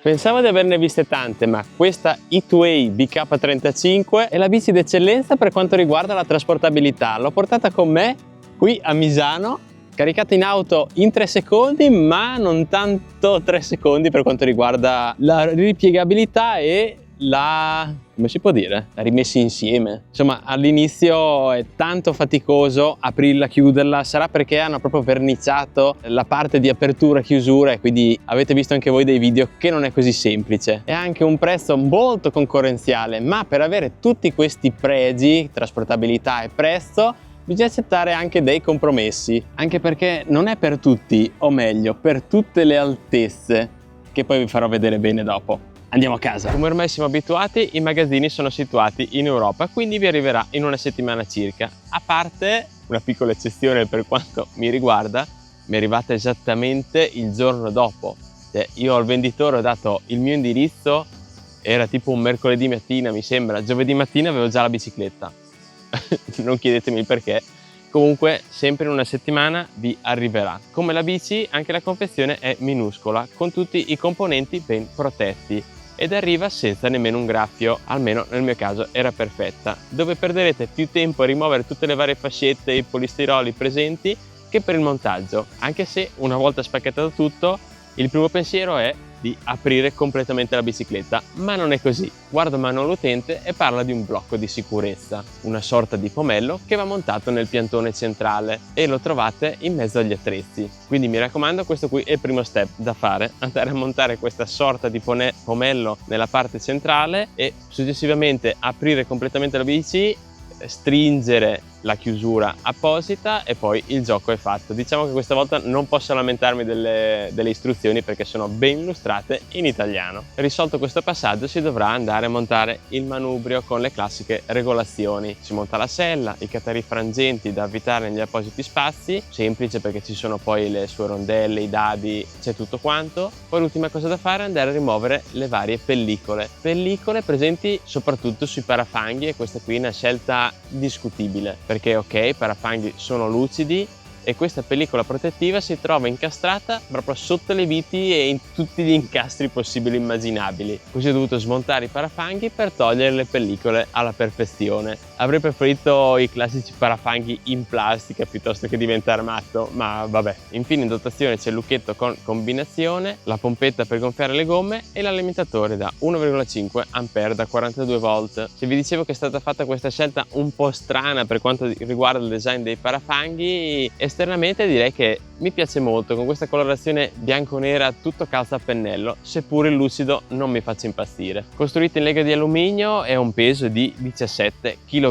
Pensavo di averne viste tante, ma questa E2A BK35 è la bici d'eccellenza per quanto riguarda la trasportabilità. L'ho portata con me qui a Misano, caricata in auto in 3 secondi, ma non tanto 3 secondi per quanto riguarda la ripiegabilità e la, come si può dire, la rimessa insieme. Insomma, all'inizio è tanto faticoso aprirla, chiuderla, sarà perché hanno proprio verniciato la parte di apertura e chiusura e quindi avete visto anche voi dei video che non è così semplice. È anche un prezzo molto concorrenziale, ma per avere tutti questi pregi, trasportabilità e prezzo, bisogna accettare anche dei compromessi, anche perché non è per tutti, o meglio, per tutte le altezze, che poi vi farò vedere bene dopo. Andiamo a casa. Come ormai siamo abituati, i magazzini sono situati in Europa, quindi vi arriverà in una settimana circa. A parte una piccola eccezione per quanto mi riguarda, mi è arrivata esattamente il giorno dopo. Io al venditore ho dato il mio indirizzo, era tipo un mercoledì mattina, mi sembra, giovedì mattina avevo già la bicicletta. Non chiedetemi il perché. Comunque sempre in una settimana vi arriverà. Come la bici, anche la confezione è minuscola, con tutti i componenti ben protetti ed arriva senza nemmeno un graffio, almeno nel mio caso era perfetta, dove perderete più tempo a rimuovere tutte le varie fascette e i polistiroli presenti che per il montaggio, anche se una volta spacchettato tutto il primo pensiero è di aprire completamente la bicicletta, ma non è così. Guardo mano all'utente e parla di un blocco di sicurezza, una sorta di pomello che va montato nel piantone centrale e lo trovate in mezzo agli attrezzi. Quindi mi raccomando, questo qui è il primo step da fare, andare a montare questa sorta di pomello nella parte centrale e successivamente aprire completamente la bici, stringere la chiusura apposita e poi il gioco è fatto. Diciamo che questa volta non posso lamentarmi delle istruzioni perché sono ben illustrate in italiano. Risolto questo passaggio si dovrà andare a montare il manubrio con le classiche regolazioni. Si monta la sella, i catarifrangenti da avvitare negli appositi spazi, semplice perché ci sono poi le sue rondelle, i dadi, c'è tutto quanto. Poi l'ultima cosa da fare è andare a rimuovere le varie pellicole presenti soprattutto sui parafanghi, e questa qui è una scelta discutibile perché ok, i parafanghi sono lucidi e questa pellicola protettiva si trova incastrata proprio sotto le viti e in tutti gli incastri possibili e immaginabili. Così ho dovuto smontare i parafanghi per togliere le pellicole alla perfezione. Avrei preferito i classici parafanghi in plastica piuttosto che diventare matto, ma vabbè. Infine in dotazione c'è il lucchetto con combinazione, la pompetta per gonfiare le gomme e l'alimentatore da 1,5 A da 42 volt. Se vi dicevo che è stata fatta questa scelta un po' strana per quanto riguarda il design dei parafanghi, esternamente direi che mi piace molto, con questa colorazione bianco-nera tutto calza a pennello, seppure il lucido non mi faccia impazzire. Costruito in lega di alluminio e ha un peso di 17 kg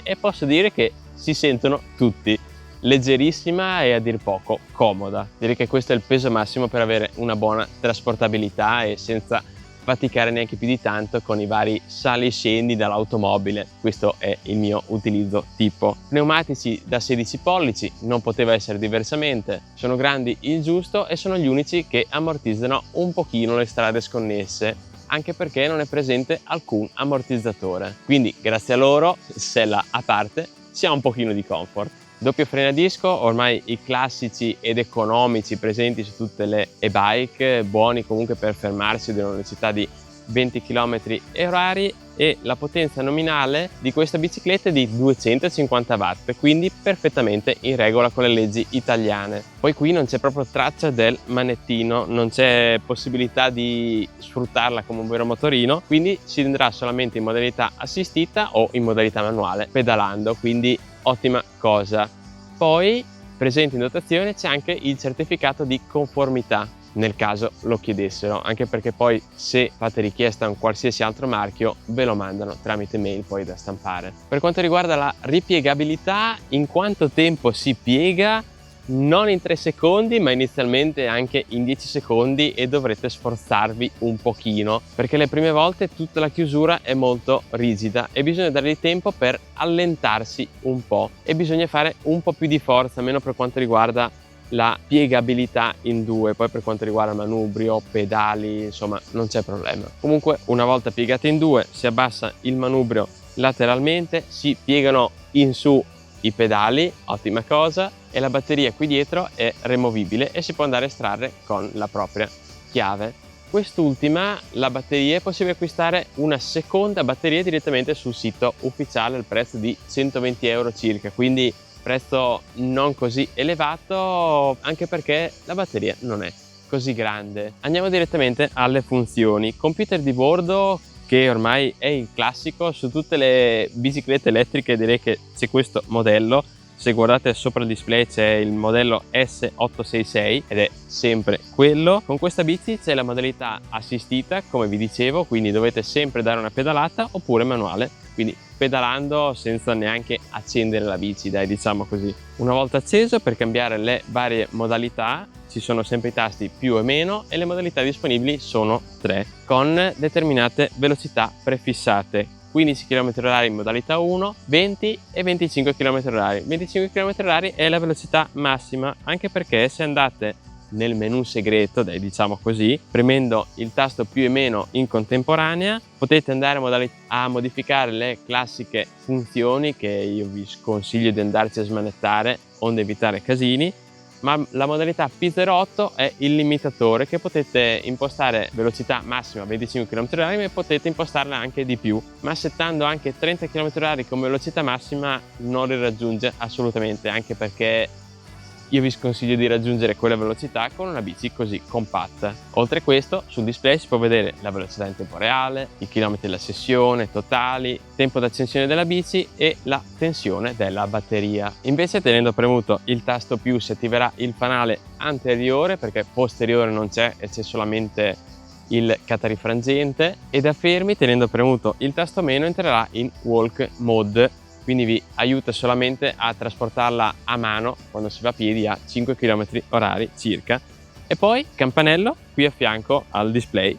e posso dire che si sentono tutti. Leggerissima e a dir poco comoda. Direi che questo è il peso massimo per avere una buona trasportabilità e senza faticare neanche più di tanto con i vari sali e scendi dall'automobile. Questo è il mio utilizzo tipo. Pneumatici da 16 pollici, non poteva essere diversamente, sono grandi il giusto e sono gli unici che ammortizzano un pochino le strade sconnesse, anche perché non è presente alcun ammortizzatore, quindi grazie a loro, sella a parte, si ha un pochino di comfort. Doppio freno a disco, ormai i classici ed economici presenti su tutte le e-bike, buoni comunque per fermarsi ad una velocità di 20 km/h, e la potenza nominale di questa bicicletta è di 250 watt, quindi perfettamente in regola con le leggi italiane. Poi qui non c'è proprio traccia del manettino, non c'è possibilità di sfruttarla come un vero motorino, quindi si andrà solamente in modalità assistita o in modalità manuale pedalando, quindi ottima cosa. Poi presente in dotazione c'è anche il certificato di conformità, nel caso lo chiedessero, anche perché poi se fate richiesta a un qualsiasi altro marchio ve lo mandano tramite mail poi da stampare. Per quanto riguarda la ripiegabilità, in quanto tempo si piega? Non in 3 secondi, ma inizialmente anche in 10 secondi, e dovrete sforzarvi un pochino perché le prime volte tutta la chiusura è molto rigida e bisogna dargli tempo per allentarsi un po' e bisogna fare un po' più di forza, almeno per quanto riguarda la piegabilità in due. Poi per quanto riguarda il manubrio, pedali, insomma non c'è problema. Comunque una volta piegate in due si abbassa il manubrio lateralmente, si piegano in su i pedali, ottima cosa, e la batteria qui dietro è removibile e si può andare a estrarre con la propria chiave. quest'ultima, la batteria, è possibile acquistare una seconda batteria direttamente sul sito ufficiale al prezzo di 120 euro circa, quindi prezzo non così elevato, anche perché la batteria non è così grande. Andiamo direttamente alle funzioni. Computer di bordo, che ormai è il classico su tutte le biciclette elettriche, direi che c'è questo modello. Se guardate sopra il display c'è il modello S866 ed è sempre quello. Con questa bici c'è la modalità assistita, come vi dicevo, quindi dovete sempre dare una pedalata, oppure manuale, quindi pedalando senza neanche accendere la bici, dai, diciamo così. Una volta acceso, per cambiare le varie modalità ci sono sempre i tasti più e meno, e le modalità disponibili sono 3 con determinate velocità prefissate: 15 km/h in modalità 1, 20 e 25 km/h. 25 km/h è la velocità massima, anche perché se andate nel menu segreto, diciamo così, premendo il tasto più e meno in contemporanea, potete andare a modificare le classiche funzioni che io vi consiglio di andarci a smanettare onde evitare casini. Ma la modalità P08 è il limitatore, che potete impostare velocità massima 25 km/h, ma potete impostarla anche di più, ma settando anche 30 km/h come velocità massima non li raggiunge assolutamente, anche perché io vi sconsiglio di raggiungere quella velocità con una bici così compatta. Oltre a questo, sul display si può vedere la velocità in tempo reale, i chilometri della sessione totali, tempo d'accensione della bici e la tensione della batteria. Invece, tenendo premuto il tasto più, si attiverà il fanale anteriore, perché posteriore non c'è e c'è solamente il catarifrangente, e da fermi, tenendo premuto il tasto meno, entrerà in walk mode, quindi vi aiuta solamente a trasportarla a mano quando si va a piedi a 5 km/h circa. E poi campanello qui a fianco al display.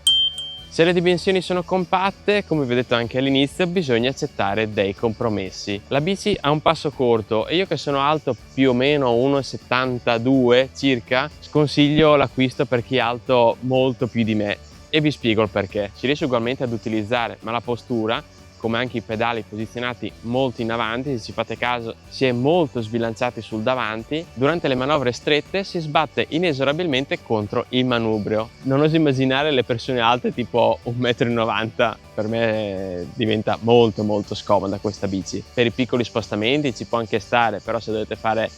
Se le dimensioni sono compatte, come vi ho detto anche all'inizio, bisogna accettare dei compromessi. La bici ha un passo corto e io, che sono alto più o meno 1,72 circa, sconsiglio l'acquisto per chi è alto molto più di me, e vi spiego il perché. Si riesce ugualmente ad utilizzare, ma la postura, come anche i pedali posizionati molto in avanti, se ci fate caso si è molto sbilanciati sul davanti, durante le manovre strette si sbatte inesorabilmente contro il manubrio. Non oso immaginare le persone alte tipo 1,90 m, per me diventa molto scomoda questa bici. Per i piccoli spostamenti ci può anche stare, però se dovete fare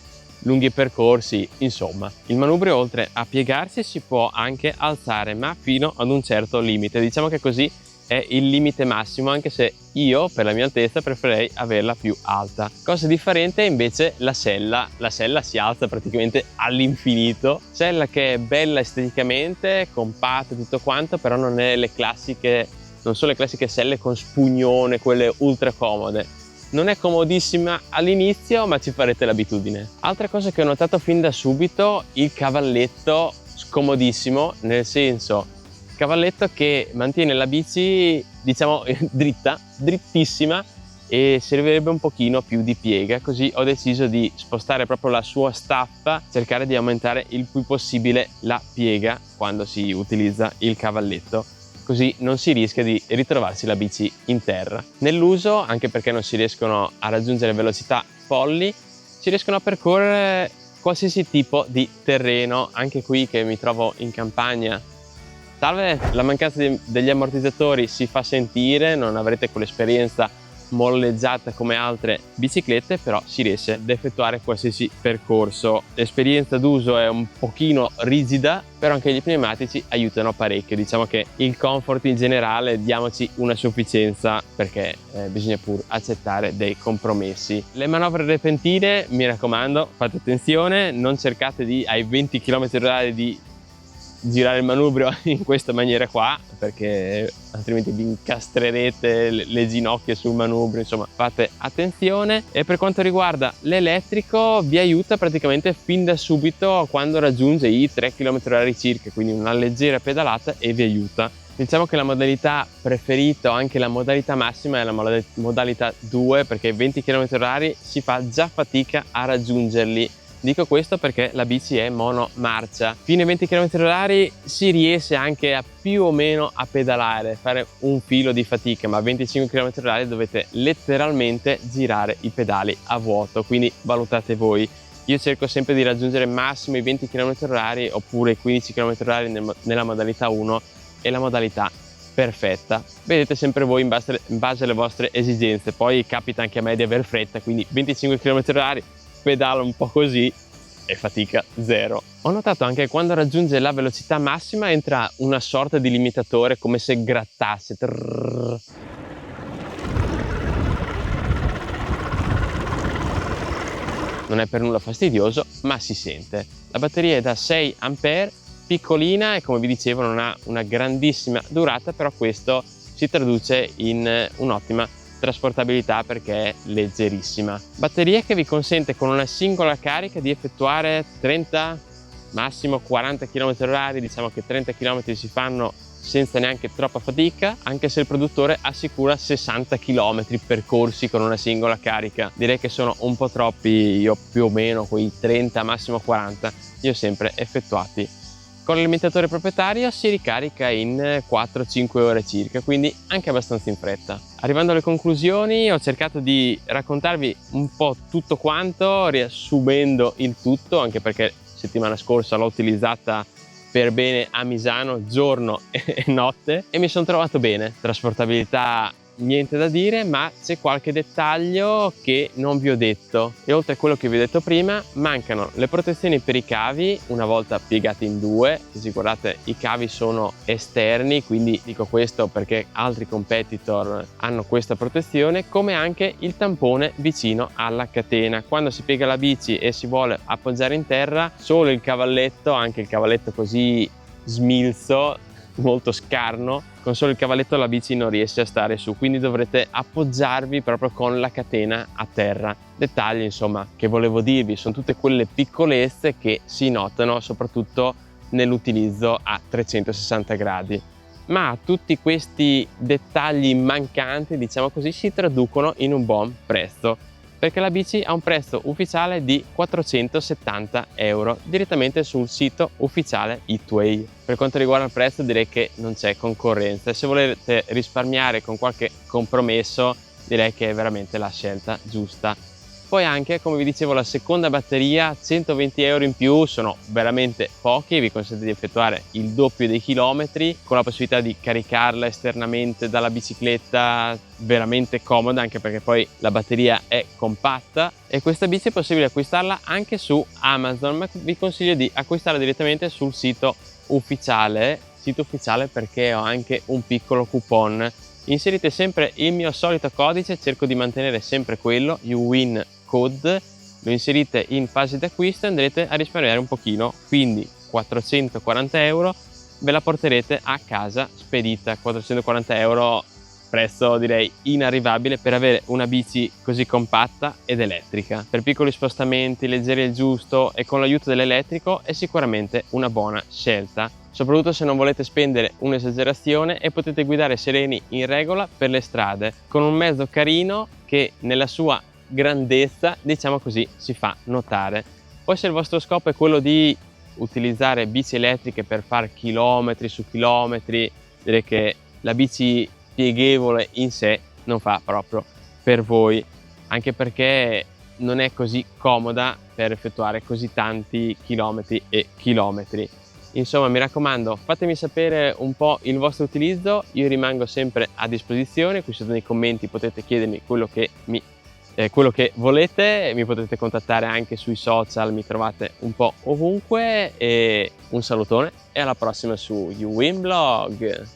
lunghi percorsi, insomma. Il manubrio, oltre a piegarsi, si può anche alzare, ma fino ad un certo limite. Diciamo che così è il limite massimo, anche se io per la mia altezza preferirei averla più alta. Cosa differente è invece la sella. La sella si alza praticamente all'infinito, sella che è bella esteticamente, compatta e tutto quanto, però non sono le classiche selle con spugnone, quelle ultra comode. Non è comodissima all'inizio, ma ci farete l'abitudine. Altra cosa che ho notato fin da subito: il cavalletto scomodissimo, nel senso, cavalletto che mantiene la bici, diciamo, drittissima, e servirebbe un pochino più di piega. Così ho deciso di spostare proprio la sua staffa, cercare di aumentare il più possibile la piega quando si utilizza il cavalletto, così non si rischia di ritrovarsi la bici in terra. Nell'uso, anche perché non si riescono a raggiungere velocità folli, si riescono a percorrere qualsiasi tipo di terreno. Anche qui, che mi trovo in campagna, salve la mancanza degli ammortizzatori, si fa sentire, non avrete quell'esperienza molleggiata come altre biciclette, però si riesce ad effettuare qualsiasi percorso. L'esperienza d'uso è un pochino rigida, però anche gli pneumatici aiutano parecchio. Diciamo che il comfort in generale, diamoci una sufficienza, perché bisogna pur accettare dei compromessi. Le manovre repentine, mi raccomando, fate attenzione, non cercate ai 20 km/h di girare il manubrio in questa maniera qua, perché altrimenti vi incastrerete le ginocchia sul manubrio. Insomma, fate attenzione. E per quanto riguarda l'elettrico, vi aiuta praticamente fin da subito quando raggiunge i 3 km/h circa, quindi una leggera pedalata e vi aiuta. Diciamo che la modalità preferita, o anche la modalità massima, è la modalità 2, perché 20 km/h si fa già fatica a raggiungerli. Dico questo perché la bici è monomarcia. Fino ai 20 km/h si riesce anche a più o meno a pedalare, fare un filo di fatica, ma a 25 km/h dovete letteralmente girare i pedali a vuoto, quindi valutate voi. Io cerco sempre di raggiungere massimo i 20 km/h oppure i 15 km/h nella modalità 1, e la modalità perfetta. Vedete sempre voi in base alle vostre esigenze. Poi capita anche a me di aver fretta, quindi 25 km/h, pedalo un po' così e fatica zero. Ho notato anche che quando raggiunge la velocità massima entra una sorta di limitatore, come se grattasse. Trrr. Non è per nulla fastidioso, ma si sente. La batteria è da 6 A, piccolina e come vi dicevo non ha una grandissima durata, però questo si traduce in un'ottima trasportabilità perché è leggerissima. Batteria che vi consente con una singola carica di effettuare 30, massimo 40 km/h, diciamo che 30 km si fanno senza neanche troppa fatica, anche se il produttore assicura 60 km percorsi con una singola carica. Direi che sono un po' troppi, io più o meno quei 30, massimo 40, li ho sempre effettuati. Con l'alimentatore proprietario si ricarica in 4-5 ore circa, quindi anche abbastanza in fretta. Arrivando alle conclusioni, ho cercato di raccontarvi un po' tutto quanto, riassumendo il tutto, anche perché settimana scorsa l'ho utilizzata per bene a Misano, giorno e notte, e mi sono trovato bene. Trasportabilità niente da dire, ma c'è qualche dettaglio che non vi ho detto, e oltre a quello che vi ho detto prima mancano le protezioni per i cavi una volta piegati in due. Se guardate, i cavi sono esterni, quindi dico questo perché altri competitor hanno questa protezione, come anche il tampone vicino alla catena. Quando si piega la bici e si vuole appoggiare in terra, solo il cavalletto, anche il cavalletto così smilzo, molto scarno, con solo il cavalletto la bici non riesce a stare su, quindi dovrete appoggiarvi proprio con la catena a terra. Dettagli insomma che volevo dirvi, sono tutte quelle piccolezze che si notano soprattutto nell'utilizzo a 360 gradi. Ma tutti questi dettagli mancanti, diciamo così, si traducono in un buon prezzo, perché la bici ha un prezzo ufficiale di 470 euro direttamente sul sito ufficiale Hitway. Per quanto riguarda il prezzo direi che non c'è concorrenza, e se volete risparmiare con qualche compromesso direi che è veramente la scelta giusta. Poi anche, come vi dicevo, la seconda batteria, 120 euro in più, sono veramente pochi, vi consente di effettuare il doppio dei chilometri, con la possibilità di caricarla esternamente dalla bicicletta, veramente comoda, anche perché poi la batteria è compatta, e questa bici è possibile acquistarla anche su Amazon, ma vi consiglio di acquistarla direttamente sul sito ufficiale perché ho anche un piccolo coupon. Inserite sempre il mio solito codice, cerco di mantenere sempre quello, YouWin Code, lo inserite in fase d'acquisto e andrete a risparmiare un pochino, quindi 440 euro ve la porterete a casa spedita. 440 euro, prezzo direi inarrivabile per avere una bici così compatta ed elettrica. Per piccoli spostamenti, leggeri il giusto e con l'aiuto dell'elettrico è sicuramente una buona scelta, soprattutto se non volete spendere un'esagerazione e potete guidare sereni in regola per le strade con un mezzo carino che nella sua grandezza, diciamo così, si fa notare. Poi se il vostro scopo è quello di utilizzare bici elettriche per fare chilometri su chilometri, direi che la bici pieghevole in sé non fa proprio per voi, anche perché non è così comoda per effettuare così tanti chilometri e chilometri. Insomma, mi raccomando, fatemi sapere un po' il vostro utilizzo, io rimango sempre a disposizione, qui sotto nei commenti potete chiedermi quello che volete, mi potete contattare anche sui social, mi trovate un po' ovunque, e un salutone e alla prossima su YouWin Blog.